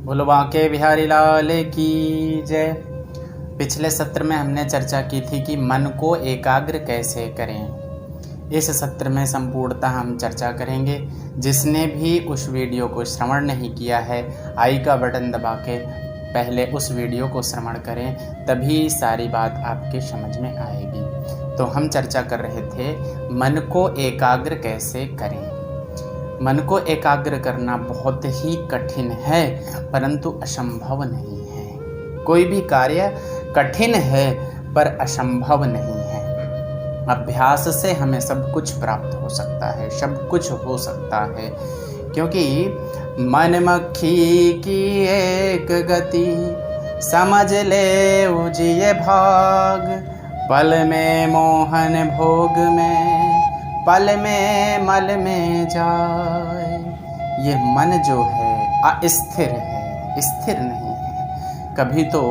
बोलो बांके बिहारी लाल की जय। पिछले सत्र में हमने चर्चा की थी कि मन को एकाग्र कैसे करें। इस सत्र में संपूर्णतः हम चर्चा करेंगे। जिसने भी उस वीडियो को श्रवण नहीं किया है, आई का बटन दबा के पहले उस वीडियो को श्रवण करें, तभी सारी बात आपके समझ में आएगी। तो हम चर्चा कर रहे थे मन को एकाग्र कैसे करें। मन को एकाग्र करना बहुत ही कठिन है, परंतु असंभव नहीं है। कोई भी कार्य कठिन है पर असंभव नहीं है। अभ्यास से हमें सब कुछ प्राप्त हो सकता है, सब कुछ हो सकता है। क्योंकि मन मक्खी की एक गति, समझ ले उजिए भाग। पल में मोहन भोग में, पल में मल में जाए। ये मन जो है अस्थिर है, स्थिर नहीं है। कभी तो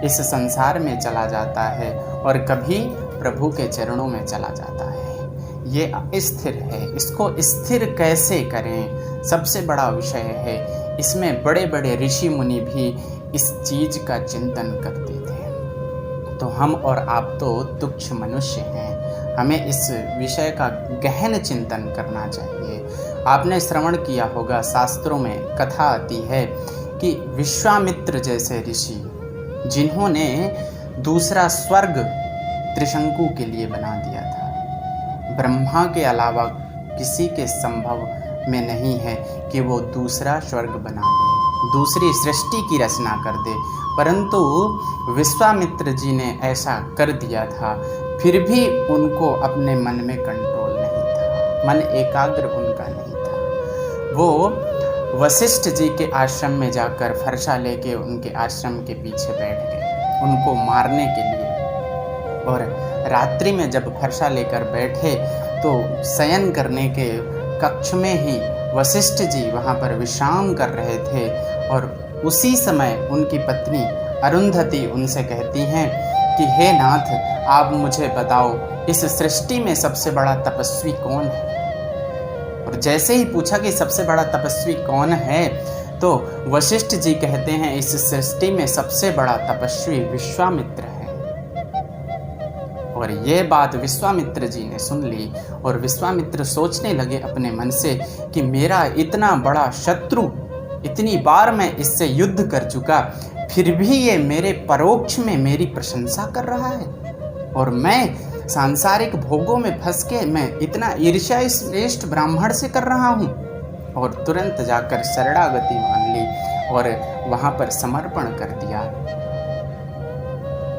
इस संसार में चला जाता है और कभी प्रभु के चरणों में चला जाता है। ये अस्थिर है, इसको स्थिर कैसे करें, सबसे बड़ा विषय है। इसमें बड़े बड़े ऋषि मुनि भी इस चीज का चिंतन करते थे। तो हम और आप तो तुच्छ मनुष्य हैं, हमें इस विषय का गहन चिंतन करना चाहिए। आपने श्रवण किया होगा, शास्त्रों में कथा आती है कि विश्वामित्र जैसे ऋषि, जिन्होंने दूसरा स्वर्ग त्रिशंकु के लिए बना दिया था। ब्रह्मा के अलावा किसी के संभव में नहीं है कि वो दूसरा स्वर्ग बना दे, दूसरी सृष्टि की रचना कर दे, परंतु विश्वामित्र जी ने ऐसा कर दिया था। फिर भी उनको अपने मन में कंट्रोल नहीं था, मन एकाग्र उनका नहीं था। वो वशिष्ठ जी के आश्रम में जाकर फरसा लेके उनके आश्रम के पीछे बैठ गए उनको मारने के लिए। और रात्रि में जब फरसा लेकर बैठे तो शयन करने के कक्ष में ही वशिष्ठ जी वहाँ पर विश्राम कर रहे थे। और उसी समय उनकी पत्नी अरुंधति उनसे कहती हैं कि हे नाथ, आप मुझे बताओ इस सृष्टि में सबसे बड़ा तपस्वी कौन है। और जैसे ही पूछा कि सबसे बड़ा तपस्वी कौन है, तो वशिष्ठ जी कहते हैं इस सृष्टि में सबसे बड़ा तपस्वी विश्वामित्र है। और ये बात विश्वामित्र जी ने सुन ली और विश्वामित्र सोचने लगे अपने मन से कि मेरा इतना बड़ा शत्रु, इतनी बार मैं इससे युद्ध कर चुका, फिर भी ये मेरे परोक्ष में मेरी प्रशंसा कर रहा है। और मैं सांसारिक भोगों में फंस के मैं इतना ईर्ष्या इस श्रेष्ठ ब्राह्मण से कर रहा हूँ। और तुरंत जाकर शरणागति मान ली और वहाँ पर समर्पण कर दिया।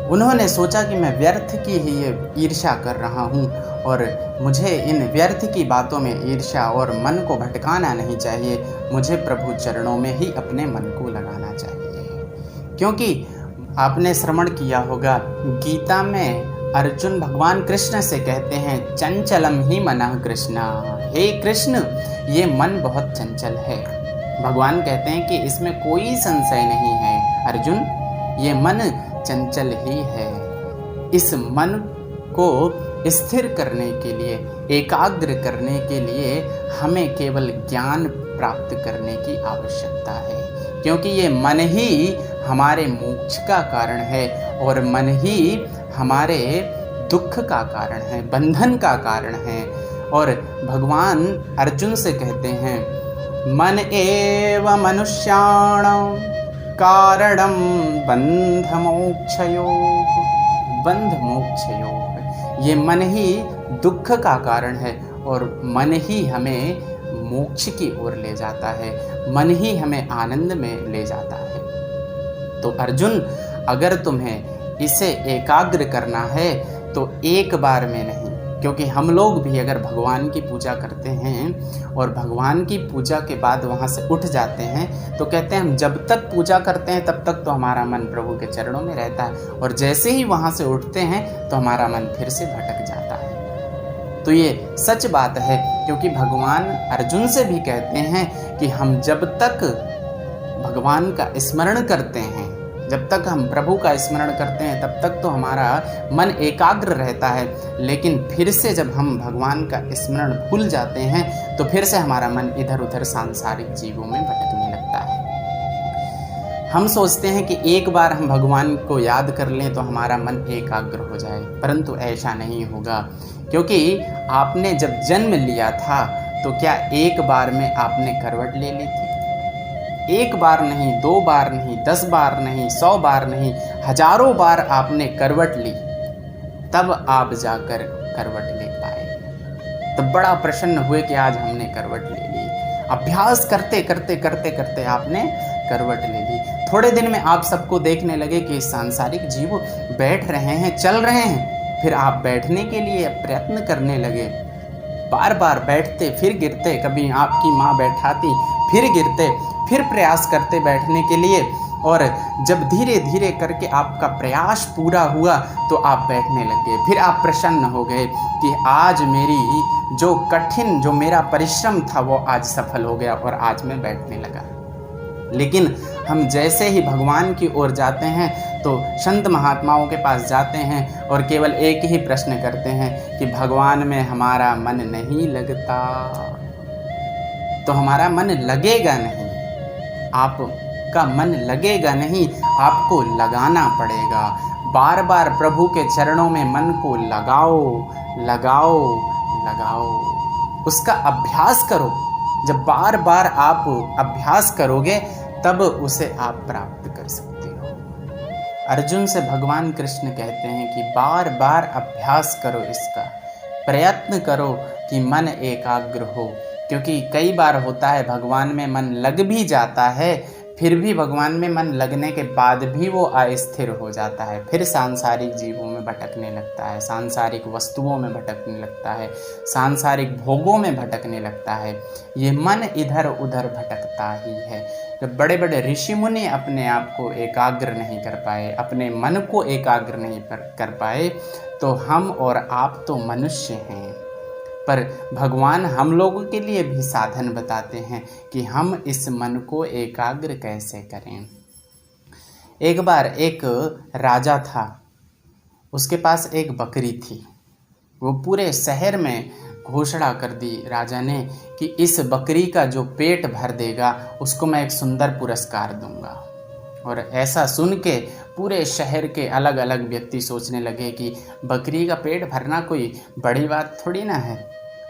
उन्होंने सोचा कि मैं व्यर्थ की ही ये ईर्ष्या कर रहा हूँ और मुझे इन व्यर्थ की बातों में ईर्ष्या और मन को भटकाना नहीं चाहिए। मुझे प्रभु चरणों में ही अपने मन को लगाना चाहिए। क्योंकि आपने श्रवण किया होगा, गीता में अर्जुन भगवान कृष्ण से कहते हैं चंचलम ही मनः कृष्णा। हे कृष्ण, ये मन बहुत चंचल है। भगवान कहते हैं कि इसमें कोई संशय नहीं है अर्जुन, ये मन चंचल ही है। इस मन को स्थिर करने के लिए, एकाग्र करने के लिए हमें केवल ज्ञान प्राप्त करने की आवश्यकता है। क्योंकि ये मन ही हमारे मोक्ष का कारण है और मन ही हमारे दुख का कारण है, बंधन का कारण है। और भगवान अर्जुन से कहते हैं मन एव मनुष्याणां कारणं बंध मोक्षयोः। बंध मोक्षयोः, ये मन ही दुख का कारण है और मन ही हमें मोक्ष की ओर ले जाता है, मन ही हमें आनंद में ले जाता है। तो अर्जुन, अगर तुम्हें इसे एकाग्र करना है तो एक बार में नहीं, क्योंकि हम लोग भी अगर भगवान की पूजा करते हैं और भगवान की पूजा के बाद वहाँ से उठ जाते हैं तो कहते हैं हम जब तक पूजा करते हैं तब तक तो हमारा मन प्रभु के चरणों में रहता है, और जैसे ही वहाँ से उठते हैं तो हमारा मन फिर से भटक जाता है। तो ये सच बात है, क्योंकि भगवान अर्जुन से भी कहते हैं कि हम जब तक भगवान का स्मरण करते हैं, जब तक हम प्रभु का स्मरण करते हैं तब तक तो हमारा मन एकाग्र रहता है, लेकिन फिर से जब हम भगवान का स्मरण भूल जाते हैं तो फिर से हमारा मन इधर उधर सांसारिक जीवों में भटकने लगता है। हम सोचते हैं कि एक बार हम भगवान को याद कर लें तो हमारा मन एकाग्र हो जाए, परंतु ऐसा नहीं होगा, क्योंकि आपने जब जन्म लिया था तो क्या एक बार में आपने करवट ले ली थी? एक बार नहीं, 2 बार नहीं, 10 बार नहीं, 100 बार नहीं, हजारों बार आपने करवट ली, तब आप जाकर करवट ले पाए। तब बड़ा प्रसन्न हुए कि आज हमने करवट ले ली। अभ्यास करते करते करते करते आपने करवट ले ली। थोड़े दिन में आप सबको देखने लगे कि सांसारिक जीव बैठ रहे हैं, चल रहे हैं, फिर आप बैठने के लिए प्रयत्न करने लगे। बार बार बैठते फिर गिरते, कभी आपकी माँ बैठाती फिर गिरते, फिर प्रयास करते बैठने के लिए, और जब धीरे धीरे करके आपका प्रयास पूरा हुआ तो आप बैठने लगे। फिर आप प्रसन्न हो गए कि आज मेरी जो मेरा परिश्रम था वो आज सफल हो गया और आज मैं बैठने लगा। लेकिन हम जैसे ही भगवान की ओर जाते हैं तो संत महात्माओं के पास जाते हैं और केवल एक ही प्रश्न करते हैं कि भगवान में हमारा मन नहीं लगता। तो हमारा मन लगेगा नहीं, आपका मन लगेगा नहीं, आपको लगाना पड़ेगा। बार बार प्रभु के चरणों में मन को लगाओ लगाओ लगाओ, उसका अभ्यास करो। जब बार बार आप अभ्यास करोगे तब उसे आप प्राप्त कर सकते हो। अर्जुन से भगवान कृष्ण कहते हैं कि बार बार अभ्यास करो, इसका प्रयत्न करो कि मन एकाग्र हो, क्योंकि कई बार होता है भगवान में मन लग भी जाता है, फिर भी भगवान में मन लगने के बाद भी वो अस्थिर हो जाता है, फिर सांसारिक जीवों में भटकने लगता है, सांसारिक वस्तुओं में भटकने लगता है, सांसारिक भोगों में भटकने लगता है। ये मन इधर उधर भटकता ही है। जब बड़े बड़े ऋषि मुनि अपने आप को एकाग्र नहीं कर पाए, अपने मन को एकाग्र नहीं कर पाए, तो हम और आप तो मनुष्य हैं, पर भगवान हम लोगों के लिए भी साधन बताते हैं कि हम इस मन को एकाग्र कैसे करें। एक बार एक राजा था, उसके पास एक बकरी थी। वो पूरे शहर में घोषणा कर दी राजा ने कि इस बकरी का जो पेट भर देगा उसको मैं एक सुंदर पुरस्कार दूंगा। और ऐसा सुन के पूरे शहर के अलग अलग व्यक्ति सोचने लगे कि बकरी का पेट भरना कोई बड़ी बात थोड़ी ना है,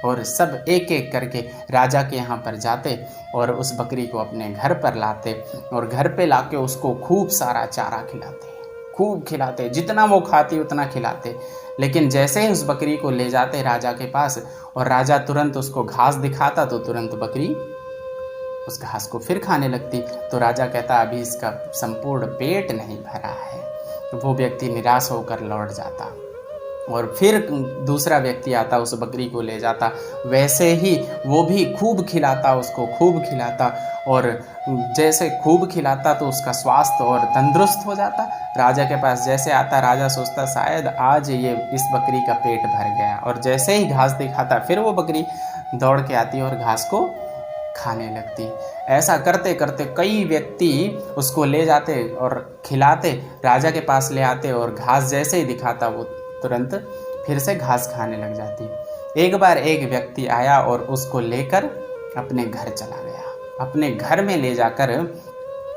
और सब एक एक करके राजा के यहाँ पर जाते और उस बकरी को अपने घर पर लाते और घर पे लाके उसको खूब सारा चारा खिलाते, खूब खिलाते, जितना वो खाती उतना खिलाते। लेकिन जैसे ही उस बकरी को ले जाते राजा के पास और राजा तुरंत उसको घास दिखाता तो तुरंत बकरी उस घास को फिर खाने लगती। तो राजा कहता अभी इसका संपूर्ण पेट नहीं भरा है। तो वो व्यक्ति निराश होकर लौट जाता और फिर दूसरा व्यक्ति आता, उस बकरी को ले जाता, वैसे ही वो भी खूब खिलाता, उसको खूब खिलाता, और जैसे खूब खिलाता तो उसका स्वास्थ्य और तंदुरुस्त हो जाता। राजा के पास जैसे आता, राजा सोचता शायद आज ये इस बकरी का पेट भर गया, और जैसे ही घास दिखाता फिर वो बकरी दौड़ के आती और घास को खाने लगती। ऐसा करते करते कई व्यक्ति उसको ले जाते और खिलाते, राजा के पास ले आते, और घास जैसे ही दिखाता वो तुरंत फिर से घास खाने लग जाती। एक बार एक व्यक्ति आया और उसको लेकर अपने घर चला गया। अपने घर में ले जाकर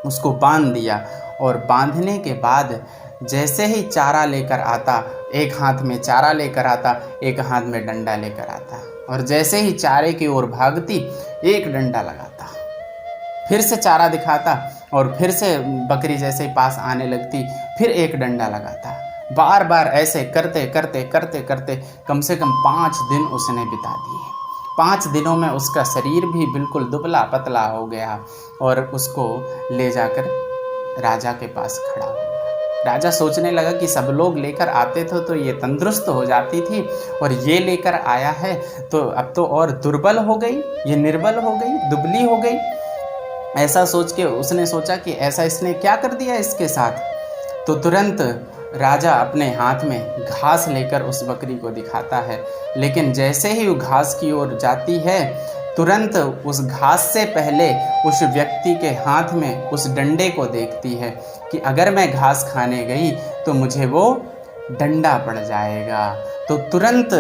उसको बांध दिया, और बांधने के बाद जैसे ही चारा लेकर आता, एक हाथ में चारा लेकर आता, एक हाथ में डंडा लेकर आता, और जैसे ही चारे की ओर भागती एक डंडा लगाता, फिर से चारा दिखाता, और फिर से बकरी जैसे ही पास आने लगती फिर एक डंडा लगाता। बार बार ऐसे करते करते करते करते कम से कम 5 दिन उसने बिता दिए। 5 दिनों में उसका शरीर भी बिल्कुल दुबला पतला हो गया, और उसको ले जाकर राजा के पास खड़ा हो गया। राजा सोचने लगा कि सब लोग लेकर आते थे तो ये तंदुरुस्त हो जाती थी, और ये लेकर आया है तो अब तो और दुर्बल हो गई, ये निर्बल हो गई, दुबली हो गई। ऐसा सोच के उसने सोचा कि ऐसा इसने क्या कर दिया इसके साथ। तो तुरंत राजा अपने हाथ में घास लेकर उस बकरी को दिखाता है, लेकिन जैसे ही वो घास की ओर जाती है तुरंत उस घास से पहले उस व्यक्ति के हाथ में उस डंडे को देखती है कि अगर मैं घास खाने गई तो मुझे वो डंडा पड़ जाएगा। तो तुरंत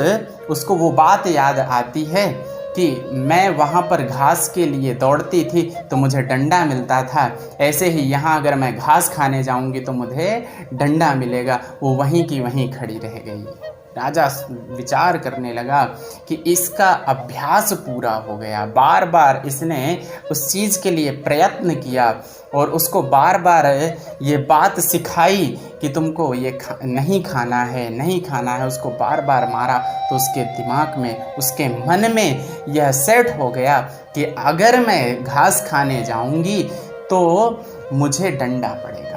उसको वो बात याद आती है कि मैं वहाँ पर घास के लिए दौड़ती थी तो मुझे डंडा मिलता था, ऐसे ही यहाँ अगर मैं घास खाने जाऊँगी तो मुझे डंडा मिलेगा। वो वहीं की वहीं खड़ी रह गई। राजा विचार करने लगा कि इसका अभ्यास पूरा हो गया, बार बार इसने उस चीज़ के लिए प्रयत्न किया और उसको बार बार ये बात सिखाई कि तुमको ये नहीं खाना है, नहीं खाना है, उसको बार बार मारा। तो उसके दिमाग में, उसके मन में यह सेट हो गया कि अगर मैं घास खाने जाऊंगी तो मुझे डंडा पड़ेगा।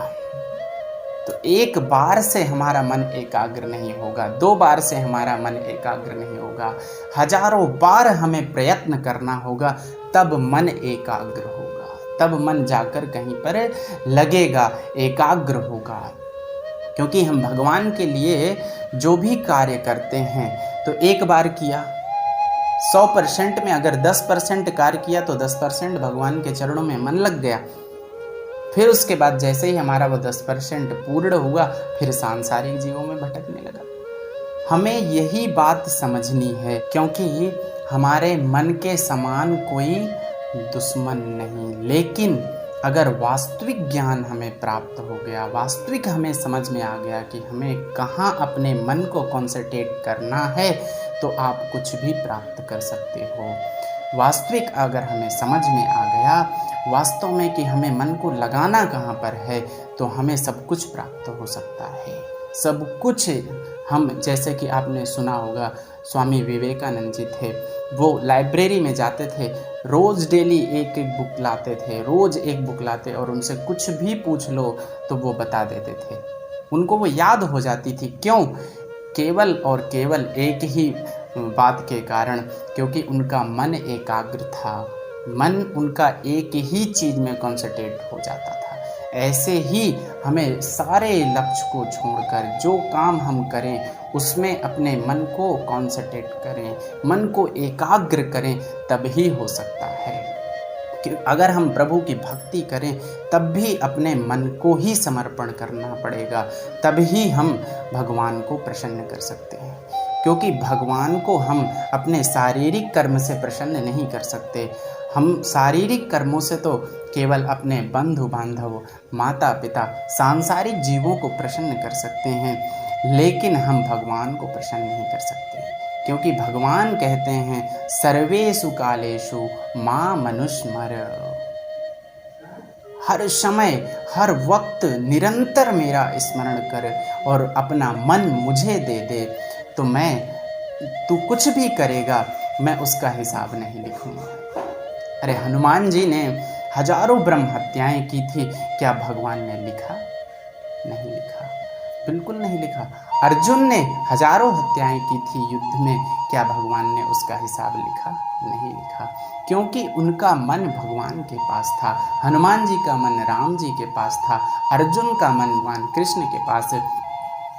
तो एक बार से हमारा मन एकाग्र नहीं होगा, 2 बार से हमारा मन एकाग्र नहीं होगा, हजारों बार हमें प्रयत्न करना होगा, तब मन एकाग्र होगा, तब मन जाकर कहीं पर लगेगा, एकाग्र होगा। क्योंकि हम भगवान के लिए जो भी कार्य करते हैं तो एक बार किया, 100% में अगर 10% कार्य किया तो 10% भगवान के चरणों में मन लग गया। फिर उसके बाद जैसे ही हमारा वो 10% पूर्ण हुआ, फिर सांसारिक जीवों में भटकने लगा। हमें यही बात समझनी है, क्योंकि हमारे मन के समान कोई दुश्मन नहीं। लेकिन अगर वास्तविक ज्ञान हमें प्राप्त हो गया, वास्तविक हमें समझ में आ गया कि हमें कहाँ अपने मन को कॉन्सेंट्रेट करना है, तो आप कुछ भी प्राप्त कर सकते हो। वास्तविक अगर हमें समझ में आ गया वास्तव में कि हमें मन को लगाना कहाँ पर है, तो हमें सब कुछ प्राप्त हो सकता है। सब कुछ हम, जैसे कि आपने सुना होगा, स्वामी विवेकानंद जी थे, वो लाइब्रेरी में जाते थे, रोज़ डेली एक एक बुक लाते थे, रोज़ एक बुक लाते और उनसे कुछ भी पूछ लो तो वो बता देते थे। उनको वो याद हो जाती थी। क्यों? केवल और केवल एक ही बात के कारण, क्योंकि उनका मन एकाग्र था, मन उनका एक ही चीज़ में कॉन्सेंट्रेट हो जाता था। ऐसे ही हमें सारे लक्ष्य को छोड़कर जो काम हम करें उसमें अपने मन को कॉन्सेंट्रेट करें, मन को एकाग्र करें, तभी हो सकता है। कि अगर हम प्रभु की भक्ति करें तब भी अपने मन को ही समर्पण करना पड़ेगा, तभी हम भगवान को प्रसन्न कर सकते हैं। क्योंकि भगवान को हम अपने शारीरिक कर्म से प्रसन्न नहीं कर सकते। हम शारीरिक कर्मों से तो केवल अपने बंधु बांधव, माता पिता, सांसारिक जीवों को प्रसन्न कर सकते हैं, लेकिन हम भगवान को प्रसन्न नहीं कर सकते। क्योंकि भगवान कहते हैं, सर्वेषु कालेषु मां मनुस्मर। हर समय, हर वक्त निरंतर मेरा स्मरण कर और अपना मन मुझे दे दे, तो तू कुछ भी करेगा, मैं उसका हिसाब नहीं लिखूंगा। अरे हनुमान जी ने हजारों ब्रह्म हत्याएं की थी, क्या भगवान ने लिखा? नहीं लिखा, बिल्कुल नहीं लिखा। अर्जुन ने हजारों हत्याएं की थी युद्ध में, क्या भगवान ने उसका हिसाब लिखा? नहीं लिखा। क्योंकि उनका मन भगवान के पास था, हनुमान जी का मन राम जी के पास था, अर्जुन का मन भगवान कृष्ण के पास।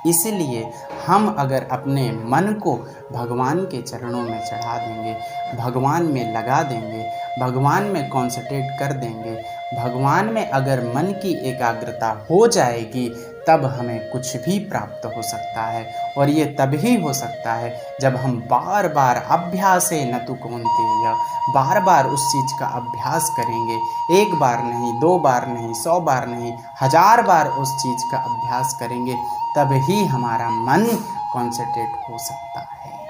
इसलिए हम अगर अपने मन को भगवान के चरणों में चढ़ा देंगे, भगवान में लगा देंगे, भगवान में कॉन्सेंट्रेट कर देंगे, भगवान में अगर मन की एकाग्रता हो जाएगी, तब हमें कुछ भी प्राप्त हो सकता है। और ये तभी हो सकता है जब हम बार बार अभ्यासे न तु कौन्तेय, बार बार उस चीज़ का अभ्यास करेंगे। एक बार नहीं, 2 बार नहीं, 100 बार नहीं, 1000 बार उस चीज़ का अभ्यास करेंगे, तब ही हमारा मन कॉन्सेंट्रेट हो सकता है।